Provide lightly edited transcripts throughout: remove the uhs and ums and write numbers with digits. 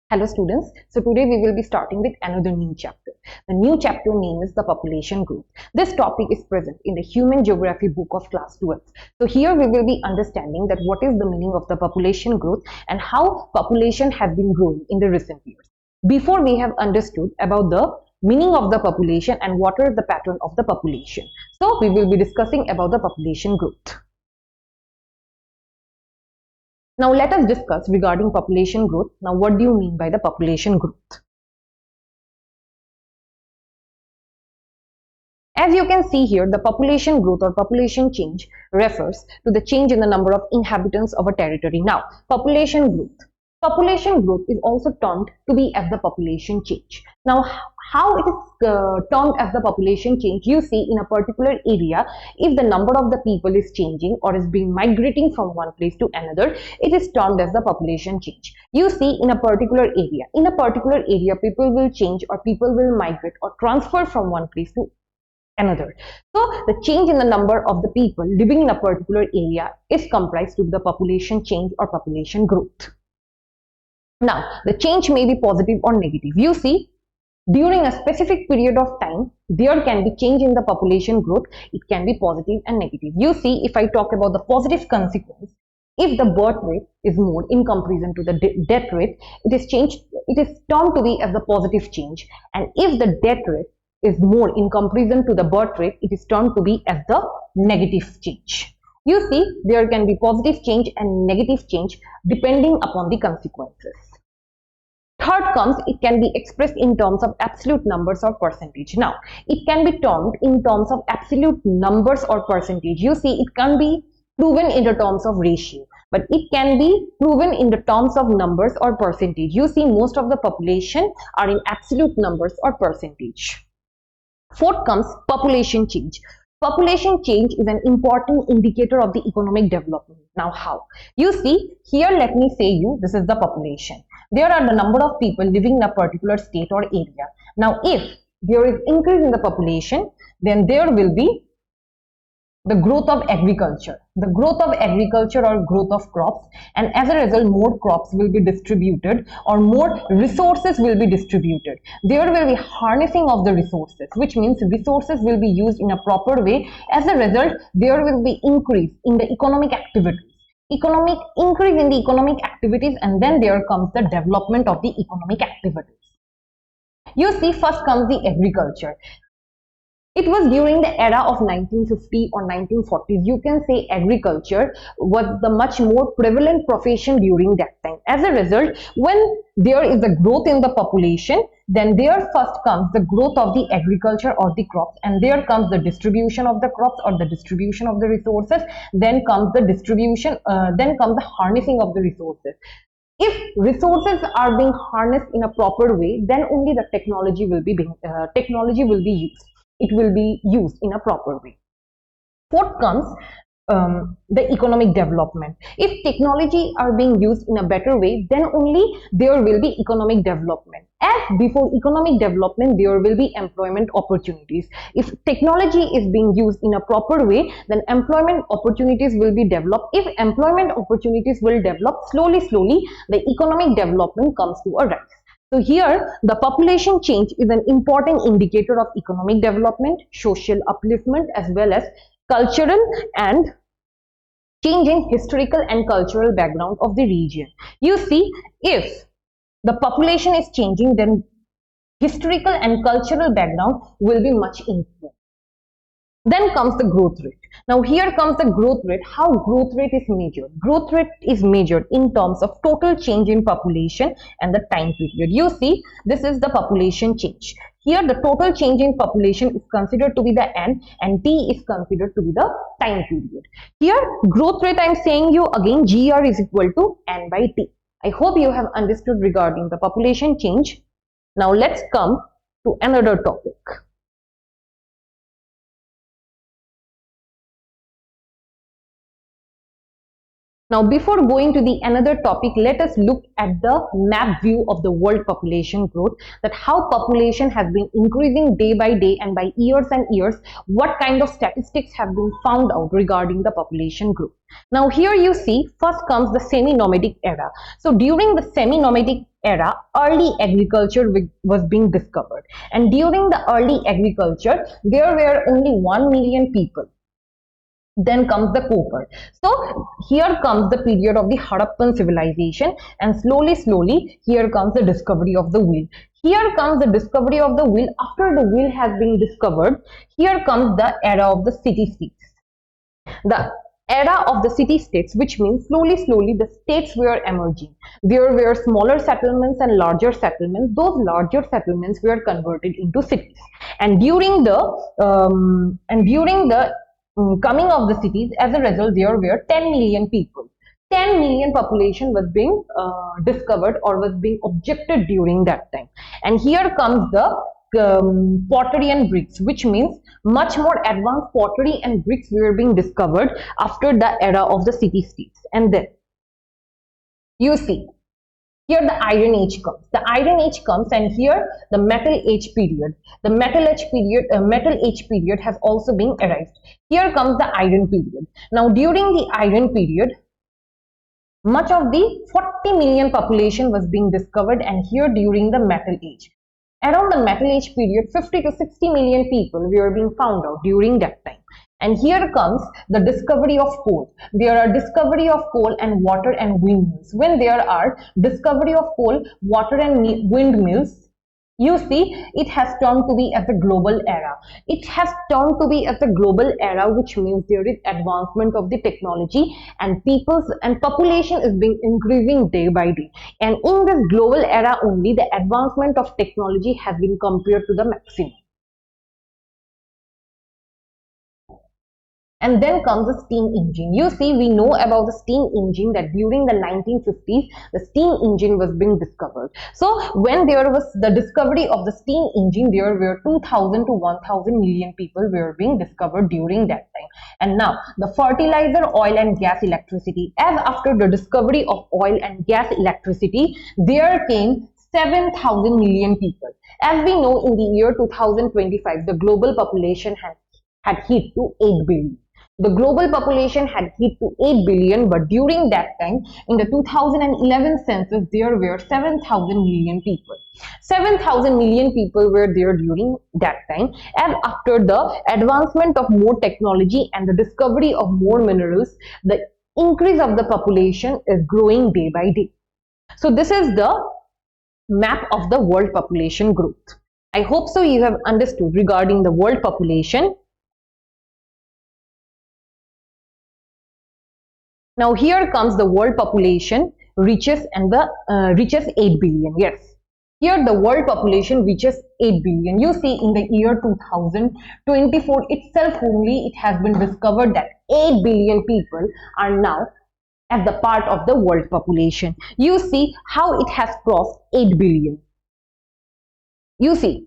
Hello students, so today we will be starting with another new chapter. The new chapter name is the population growth. This topic is present in the human geography book of class 12. So here we will be understanding that what is the meaning of the population growth and how population has been growing in the recent years. Before we have understood about the meaning of the population and what are the pattern of the population. So we will be discussing about the population growth. Now let us discuss regarding population growth. Now what do you mean by the population growth? As you can see here, the population growth or population change refers to the change in the number of inhabitants of a territory. Now, population growth. Population growth is also termed to be as the population change. Now, how it is termed as the population change? You see, in a particular area, if the number of the people is changing or is being migrating from one place to another, it is termed as the population change. You see, in a particular area, people will change or people will migrate or transfer from one place to another. So the change in the number of the people living in a particular area is comprised of the population change or population growth. Now, the change may be positive or negative. You see, during a specific period of time, there can be change in the population growth. It can be positive and negative. You see, if I talk about the positive consequence, if the birth rate is more in comparison to the death rate, it is termed to be as the positive change. And if the death rate is more in comparison to the birth rate, it is termed to be as the negative change. You see, there can be positive change and negative change depending upon the consequences. Third comes, it can be expressed in terms of absolute numbers or percentage. Now, it can be termed in terms of absolute numbers or percentage. You see, it can be proven in the terms of ratio, but it can be proven in the terms of numbers or percentage. You see, most of the population are in absolute numbers or percentage. Fourth comes population change. Population change is an important indicator of the economic development. Now how? You see, here let me say you, this is the population. There are the number of people living in a particular state or area. Now if there is increase in the population, then there will be the growth of agriculture, or growth of crops, and as a result more crops will be distributed or more resources will be distributed. There will be harnessing of the resources, which means resources will be used in a proper way. As a result, there will be increase in the economic activities. Increase in the economic activities, and then there comes the development of the economic activities. You see, first comes the agriculture. It was during the era of 1950 or 1940s. You can say agriculture was the much more prevalent profession during that time. As a result, when there is a growth in the population, then there first comes the growth of the agriculture or the crops, and there comes the distribution of the crops or the distribution of the resources. Then comes the distribution, then comes the harnessing of the resources. If resources are being harnessed in a proper way, then only the technology will be used. It will be used in a proper way. Fourth comes the economic development. If technology are being used in a better way, then only there will be economic development. As before economic development, there will be employment opportunities. If technology is being used in a proper way, then employment opportunities will be developed. If employment opportunities will develop, slowly, the economic development comes to a rise. So here, the population change is an important indicator of economic development, social upliftment, as well as cultural and change in historical and cultural background of the region. You see, if the population is changing, then historical and cultural background will be much influenced. Then comes the growth rate. Now here comes the growth rate. How growth rate is measured? Growth rate is measured in terms of total change in population and the time period. You see, this is the population change. Here the total change in population is considered to be the n, and t is considered to be the time period. Here growth rate, I am saying you again, GR is equal to n by t. I hope you have understood regarding the population change. Now let's come to another topic. Now, before going to the another topic, let us look at the map view of the world population growth, that how population has been increasing day by day and by years and years, what kind of statistics have been found out regarding the population growth. Now, here you see, first comes the semi-nomadic era. So, during the semi-nomadic era, early agriculture was being discovered. And during the early agriculture, there were only 1 million people. Then comes the copper. So here comes the period of the Harappan civilization, and slowly, here comes the discovery of the wheel. Here comes the discovery of the wheel. After the wheel has been discovered, here comes the era of the city-states. The era of the city-states, which means slowly the states were emerging. There were smaller settlements and larger settlements. Those larger settlements were converted into cities. And during the coming of the cities, as a result, there were 10 million people. 10 million population was being discovered or was being objected during that time. And here comes the pottery and bricks, which means much more advanced pottery and bricks were being discovered after the era of the city-states. And then you see, here the Iron Age comes. The Iron Age comes, and here the Metal Age period. The Metal Age period has also been arrived. Here comes the Iron period. Now, during the Iron period, much of the 40 million population was being discovered, and here during the Metal Age. Around the Metal Age period, 50 to 60 million people were being found out during that time. And here comes the discovery of coal. There are discovery of coal and water and windmills. When there are discovery of coal, water and windmills, you see, it has turned to be as a global era. It has turned to be as a global era, which means there is advancement of the technology, and people's and population is being increasing day by day. And in this global era only, the advancement of technology has been compared to the maximum. And then comes the steam engine. You see, we know about the steam engine that during the 1950s, the steam engine was being discovered. So when there was the discovery of the steam engine, there were 2,000 to 1,000 million people were being discovered during that time. And now the fertilizer, oil and gas, electricity. As after the discovery of oil and gas, electricity, there came 7,000 million people. As we know, in the year 2025, the global population had hit to 8 billion. The global population had hit to 8 billion, but during that time, in the 2011 census, there were 7,000 million people. 7,000 million people were there during that time, and after the advancement of more technology and the discovery of more minerals, the increase of the population is growing day by day. So this is the map of the world population growth. I hope so you have understood regarding the world population. Now here comes the world population reaches 8 billion. Yes, here the world population reaches 8 billion. You see, in the year 2024 itself only, it has been discovered that 8 billion people are now as the part of the world population. You see how it has crossed 8 billion. You see,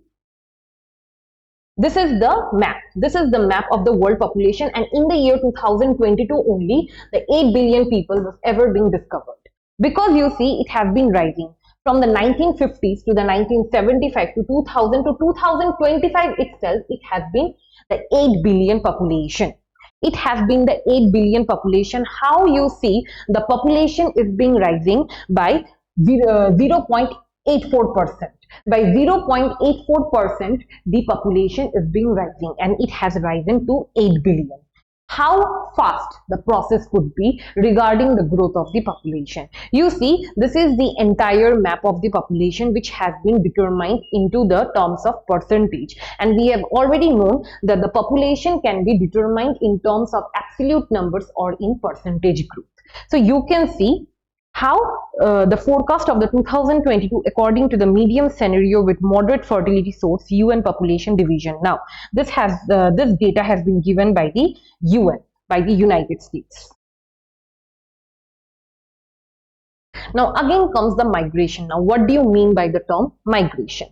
this is the map. This is the map of the world population, and in the year 2022 only, the 8 billion people was ever being discovered. Because you see, it has been rising from the 1950s to the 1975 to 2000 to 2025 itself. It has been the 8 billion population. It has been the 8 billion population. How you see the population is being rising by 0.84%. By 0.84%, the population is being rising, and it has risen to 8 billion. How fast the process could be regarding the growth of the population. You see, this is the entire map of the population which has been determined into the terms of percentage. And we have already known that the population can be determined in terms of absolute numbers or in percentage growth. So you can see how the forecast of the 2022 according to the medium scenario with moderate fertility source UN population division. Now this data has been given by the UN, by the United States. Now again comes the migration. Now what do you mean by the term migration?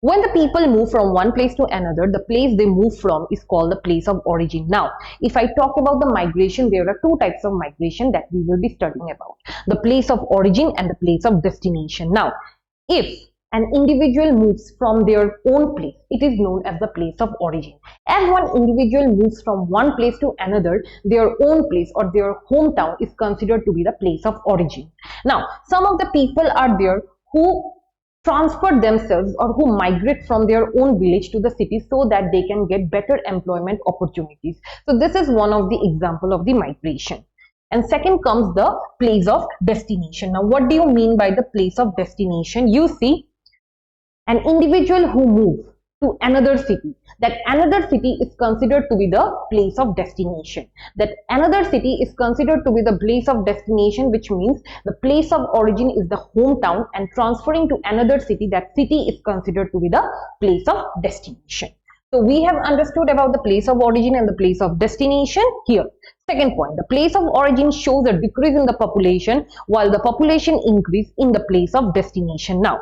When the people move from one place to another, the place they move from is called the place of origin. Now, if I talk about the migration, there are two types of migration that we will be studying about. The place of origin and the place of destination. Now, if an individual moves from their own place, it is known as the place of origin. As one individual moves from one place to another, their own place or their hometown is considered to be the place of origin. Now, some of the people are there who transfer themselves or who migrate from their own village to the city so that they can get better employment opportunities. So this is one of the example of the migration. And second comes the place of destination. Now, what do you mean by the place of destination? You see, an individual who moves to another city, that another city is considered to be the place of destination. That another city is considered to be the place of destination, which means the place of origin is the hometown, and transferring to another city, that city is considered to be the place of destination. So we have understood about the place of origin and the place of destination here. Second point, the place of origin shows a decrease in the population while the population increase in the place of destination. Now,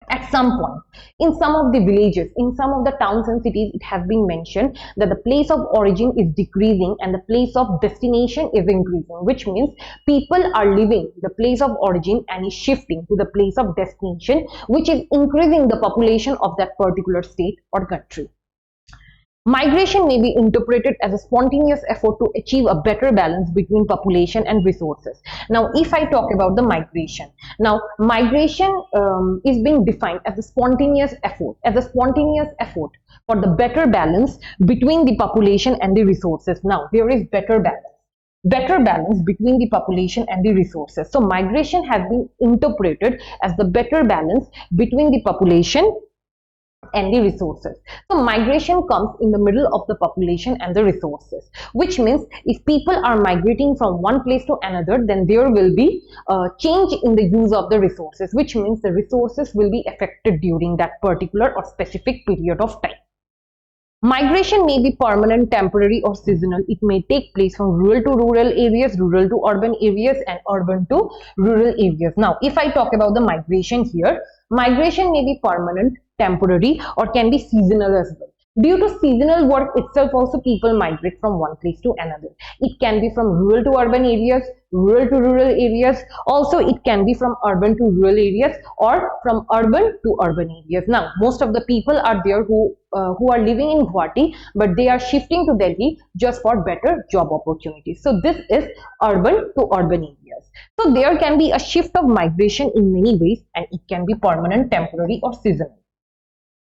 at some point, in some of the villages, in some of the towns and cities, it has been mentioned that the place of origin is decreasing and the place of destination is increasing, which means people are leaving the place of origin and is shifting to the place of destination, which is increasing the population of that particular state or country. Migration may be interpreted as a spontaneous effort to achieve a better balance between population and resources. Now, if I talk about the migration, now migration is being defined as a spontaneous effort, for the better balance between the population and the resources. Now, there is better balance between the population and the resources. So, migration has been interpreted as the better balance between the population and the resources. So migration comes in the middle of the population and the resources, which means if people are migrating from one place to another, then there will be a change in the use of the resources, which means the resources will be affected during that particular or specific period of time. Migration may be permanent, temporary or seasonal. It may take place from rural to rural areas, rural to urban areas and urban to rural areas. Now, if I talk about the migration here, migration may be permanent, temporary or can be seasonal as well. Due to seasonal work itself also people migrate from one place to another. It can be from rural to urban areas, rural to rural areas. Also it can be from urban to rural areas or from urban to urban areas. Now most of the people are there who are living in Guwahati, but they are shifting to Delhi just for better job opportunities. So this is urban to urban areas. So there can be a shift of migration in many ways and it can be permanent, temporary or seasonal.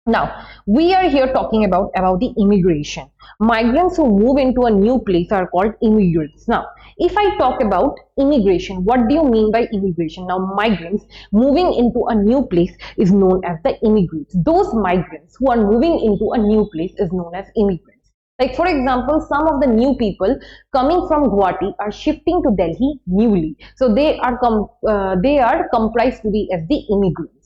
Now, we are here talking about the immigration. Migrants who move into a new place are called immigrants. Now, if I talk about immigration, what do you mean by immigration? Now, migrants moving into a new place is known as the immigrants. Those migrants who are moving into a new place is known as immigrants. Like for example, some of the new people coming from Guwahati are shifting to Delhi newly. So they are comprised to be as the immigrants.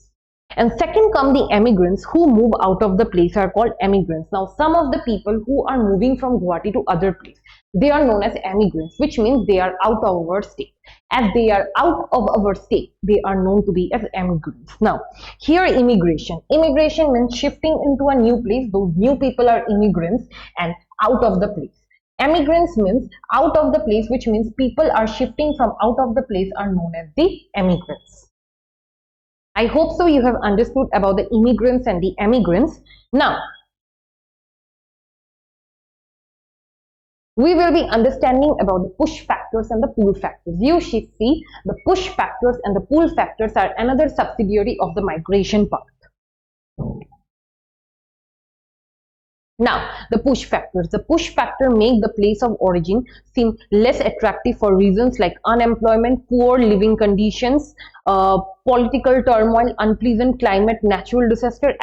And second come the emigrants who move out of the place are called emigrants. Now some of the people who are moving from Guwahati to other place, they are known as emigrants, which means they are out of our state. As they are out of our state, they are known to be as emigrants. Now here immigration means shifting into a new place. Those new people are immigrants and out of the place. Emigrants means out of the place, which means people are shifting from out of the place are known as the emigrants. I hope so you have understood about the immigrants and the emigrants. Now, we will be understanding about the push factors and the pull factors. You should see the push factors and the pull factors are another subsidiary of the migration part. Now, the push factors. The push factor make the place of origin seem less attractive for reasons like unemployment, poor living conditions, political turmoil, unpleasant climate, natural disaster,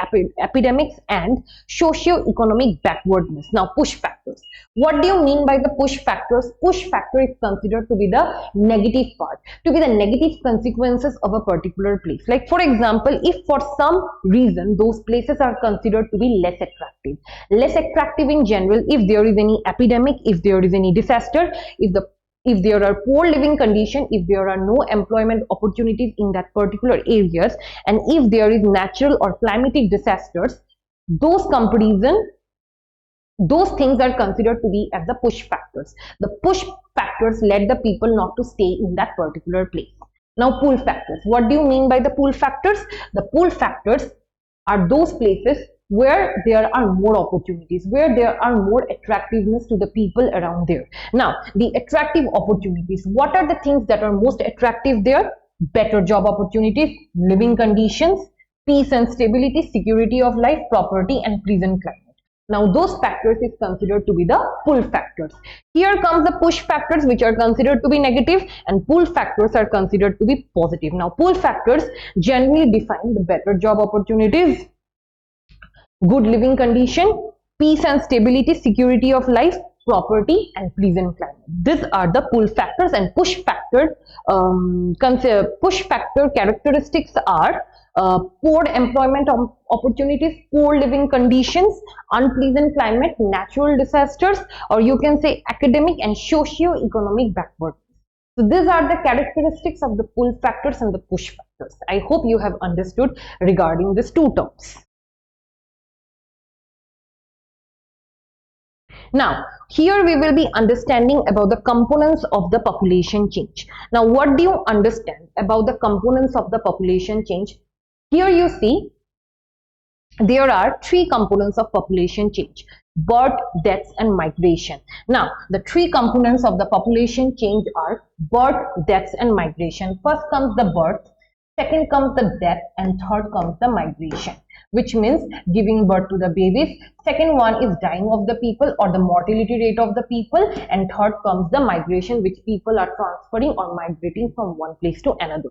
epidemics, and socio-economic backwardness. Now, push factors. What do you mean by the push factors? Push factor is considered to be the negative part, to be the negative consequences of a particular place. Like for example, if for some reason those places are considered to be less attractive in general, if there is any epidemic, if there is any disaster, if there are poor living condition, if there are no employment opportunities in that particular areas, and if there is natural or climatic disasters, those things are considered to be as the push factors. The push factors led the people not to stay in that particular place. Now, pull factors. What do you mean by the pull factors? The pull factors are those places where there are more opportunities, where there are more attractiveness to the people around there. Now, the attractive opportunities, what are the things that are most attractive there? better job opportunities, living conditions, peace and stability, security of life, property, and pleasant climate. Now, those factors is considered to be the pull factors. Here comes the push factors, which are considered to be negative, and pull factors are considered to be positive. Now, pull factors generally define the better job opportunities, good living condition, peace and stability, security of life, property, and pleasant climate. These are the pull factors, and push factor characteristics are poor employment opportunities, poor living conditions, unpleasant climate, natural disasters, or you can say academic and socio-economic backwardness. So these are the characteristics of the pull factors and the push factors. I hope you have understood regarding these two terms. Now, here we will be understanding about the components of the population change. Now, what do you understand about the components of the population change? Here you see there are three components of population change: birth, deaths, and migration. Now, the three components of the population change are birth, deaths, and migration. First comes the birth, second comes the death, and third comes the migration, which means giving birth to the babies. Second one is dying of the people or the mortality rate of the people, and third comes the migration, which people are transferring or migrating from one place to another.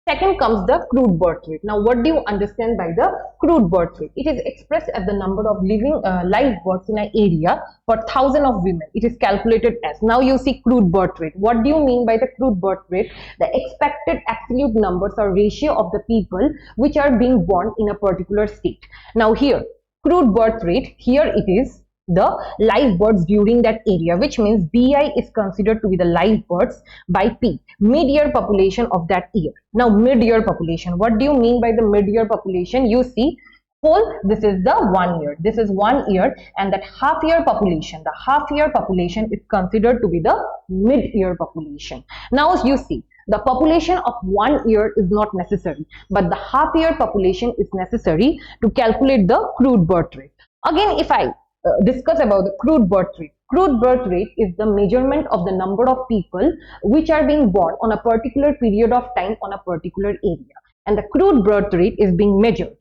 Second comes the crude birth rate. Now, what do you understand by the crude birth rate? It is expressed as the number of live births in an area per thousand of women. It is calculated as. Now you see crude birth rate. What do you mean by the crude birth rate? The expected absolute numbers or ratio of the people which are being born in a particular state. Now here, crude birth rate, here it is the live births during that area, which means BI is considered to be the live births by P, mid-year population of that year. Now, mid-year population, what do you mean by the mid-year population? You see, whole, this is the 1 year, this is 1 year, and that half-year population, the half-year population is considered to be the mid-year population. Now, you see, the population of 1 year is not necessary, but the half-year population is necessary to calculate the crude birth rate. Again, if I discuss about the crude birth rate. Crude birth rate is the measurement of the number of people which are being born on a particular period of time on a particular area. And the crude birth rate is being measured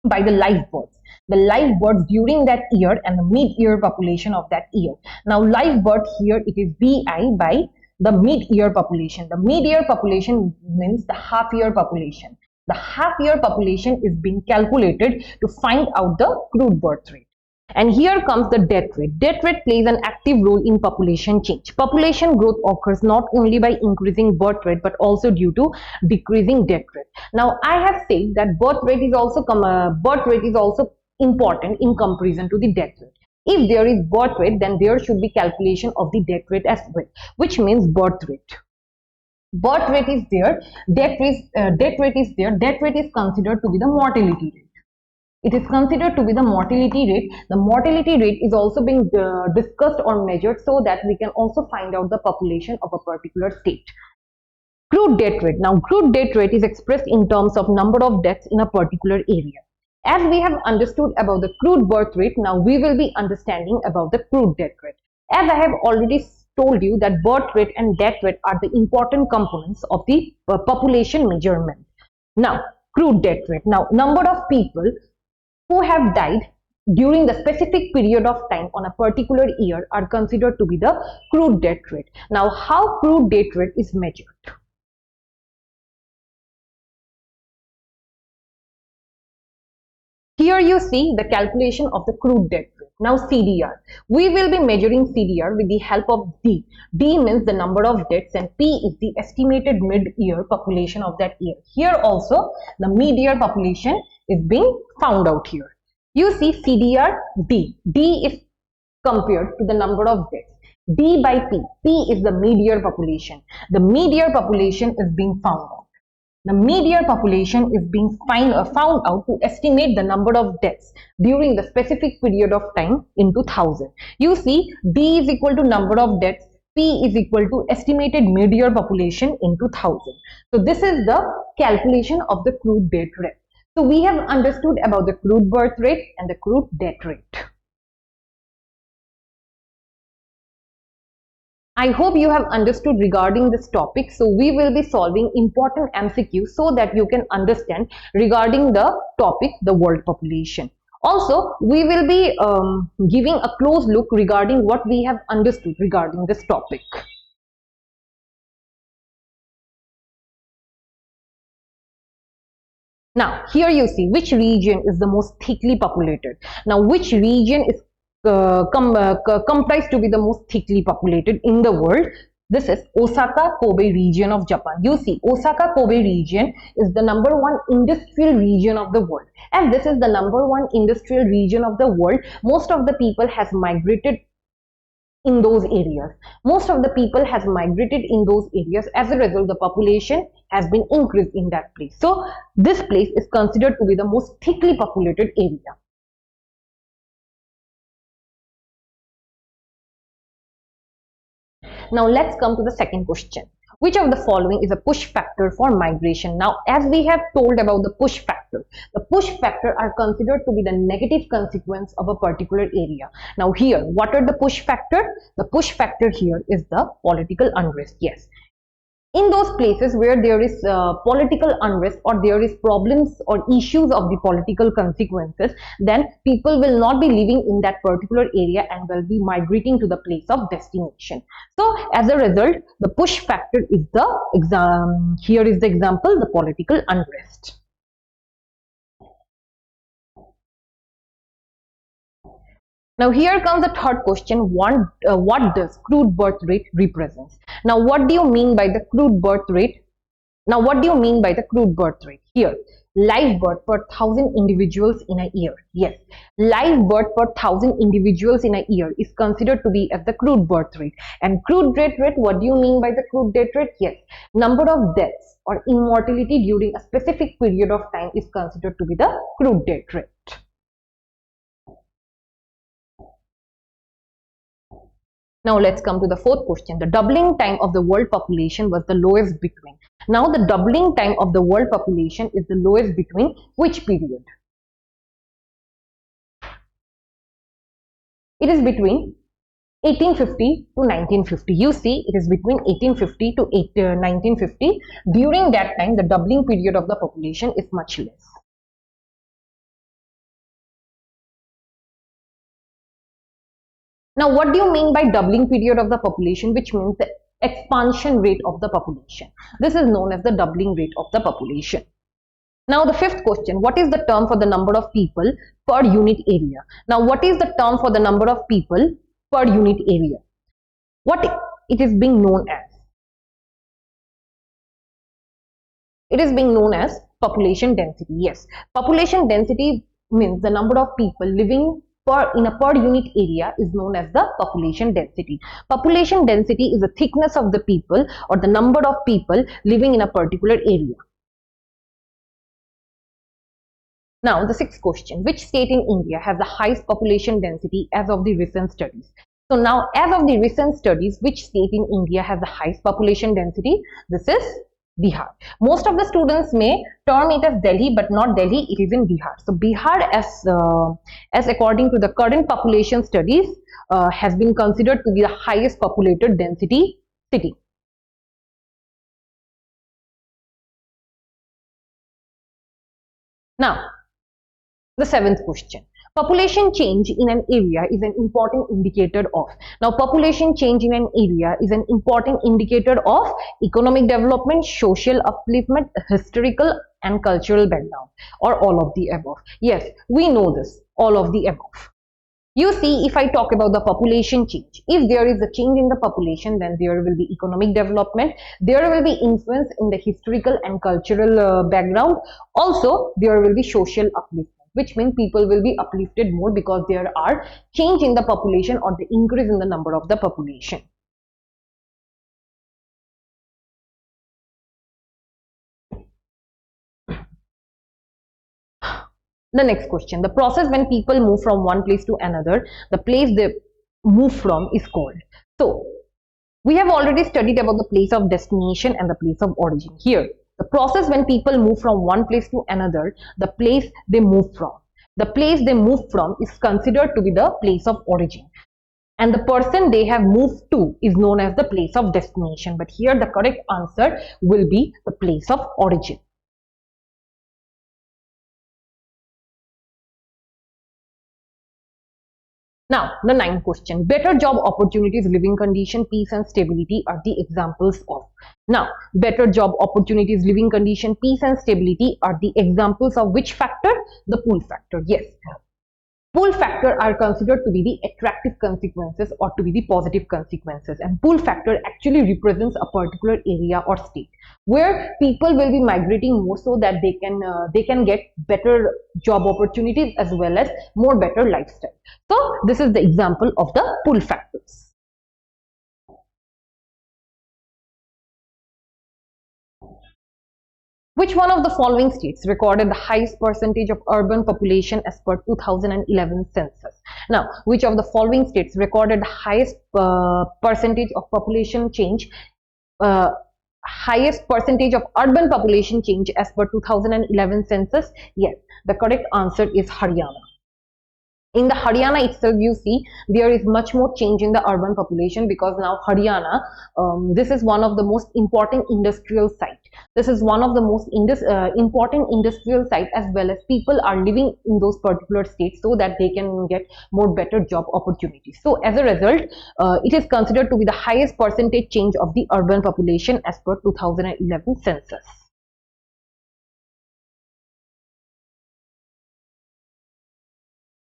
by the live births. The live births during that year and the mid-year population of that year. Now, live birth here, it is BI by the mid-year population. The mid-year population means the half-year population. The half-year population is being calculated to find out the crude birth rate. And here comes the death rate. Death rate plays an active role in population change. Population growth occurs not only by increasing birth rate but also due to decreasing death rate. Now, I have said that birth rate is also important in comparison to the death rate. If there is birth rate, then there should be calculation of the death rate as well, which means birth rate. Birth rate is there, death rate is there. Death rate is considered to be the mortality rate. It is considered to be the mortality rate. The mortality rate is also being discussed or measured so that we can also find out the population of a particular state. Crude death rate. Now, crude death rate is expressed in terms of number of deaths in a particular area. As we have understood about the crude birth rate, now we will be understanding about the crude death rate. As I have already told you that birth rate and death rate are the important components of the population measurement. Now, crude death rate. Now, number of people who have died during the specific period of time on a particular year are considered to be the crude death rate. Now, how crude death rate is measured? Here you see the calculation of the crude death rate. Now, CDR. We will be measuring CDR with the help of D. D means the number of deaths and P is the estimated mid-year population of that year. Here also, the mid-year population is being found out here. You see CDR D. D is compared to the number of deaths. D by P. P is the mid-year population. The mid-year population is being found out. The mid-year population is being found out to estimate the number of deaths during the specific period of time into 1000. You see D is equal to number of deaths. P is equal to estimated mid-year population into 1000. So this is the calculation of the crude death rate. So we have understood about the crude birth rate and the crude death rate. I hope you have understood regarding this topic. So we will be solving important MCQs so that you can understand regarding the topic, the world population. Also, we will be giving a close look regarding what we have understood regarding this topic. Now, here you see which region is the most thickly populated. Now, which region is comprised to be the most thickly populated in the world? This is Osaka Kobe region of Japan. You see, Osaka Kobe region is the #1 industrial region of the world. And this is the #1 industrial region of the world. Most of the people has migrated in those areas. Most of the people has migrated in those areas. As a result, the population has been increased in that place. So this place is considered to be the most thickly populated area. Now let's come to the second question. Which of the following is a push factor for migration? Now, as we have told about the push factor are considered to be the negative consequence of a particular area. Now here, what are the push factor? The push factor here is the political unrest. Yes. In those places where there is political unrest or there is problems or issues of the political consequences, then people will not be living in that particular area and will be migrating to the place of destination. So as a result, the push factor is the here is the example, the political unrest. Now here comes the third question. What does crude birth rate represents? Now what do you mean by the crude birth rate? Now what do you mean by the crude birth rate? Here, live birth per 1,000 individuals in a year. Yes, live birth per 1,000 individuals in a year is considered to be as the crude birth rate. And crude death rate, what do you mean by the crude death rate? Yes, number of deaths or immortality during a specific period of time is considered to be the crude death rate. Now let's come to the fourth question. The doubling time of the world population was the lowest between. Now the doubling time of the world population is the lowest between which period? It is between 1850 to 1950. You see, it is between 1850 to 1950. During that time, the doubling period of the population is much less. Now, what do you mean by doubling period of the population, which means the expansion rate of the population? This is known as the doubling rate of the population. Now, the fifth question, what is the term for the number of people per unit area? Now, what is the term for the number of people per unit area? What it is being known as? It is being known as population density. Yes, population density means the number of people living in a per unit area is known as the population density. Population density is the thickness of the people or the number of people living in a particular area. Now the sixth question, which state in India has the highest population density as of the recent studies? So now as of the recent studies, which state in India has the highest population density? This is Bihar. Most of the students may term it as Delhi, but not Delhi, it is in Bihar. So Bihar, as according to the current population studies, has been considered to be the highest populated density city. Now, the seventh question. Population change in an area is an important indicator of. Now, population change in an area is an important indicator of economic development, social upliftment, historical and cultural background, or all of the above. Yes, we know this, all of the above. You see, if I talk about the population change, if there is a change in the population, then there will be economic development, there will be influence in the historical and cultural background. Also, there will be social upliftment, which means people will be uplifted more because there are change in the population or the increase in the number of the population. The next question, the process when people move from one place to another, the place they move from is called. So we have already studied about the place of destination and the place of origin. Here, the process when people move from one place to another, the place they move from. The place they move from is considered to be the place of origin. and the person they have moved to is known as the place of destination. But here the correct answer will be the place of origin. Now, the ninth question. Better job opportunities, living condition, peace and stability are the examples of. Now, better job opportunities, living condition, peace and stability are the examples of which factor? The pull factor. Yes. Pull factor are considered to be the attractive consequences or to be the positive consequences, and pull factor actually represents a particular area or state where people will be migrating more so that they can get better job opportunities as well as more better lifestyle. So this is the example of the pull factors. Which one of the following states recorded the highest percentage of urban population as per 2011 census? Now, which of the following states recorded the highest percentage of population change, highest percentage of urban population change as per 2011 census? Yes, the correct answer is Haryana. In the Haryana itself, you see there is much more change in the urban population because now Haryana, this is one of the most important industrial site. This is one of the most important industrial site, as well as people are living in those particular states so that they can get more better job opportunities. So as a result, it is considered to be the highest percentage change of the urban population as per 2011 census.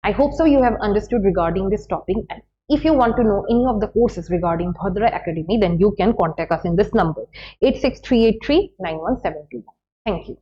I hope so you have understood regarding this topic, and if you want to know any of the courses regarding Bhadra Academy, then you can contact us in this number 86383 9172. Thank you.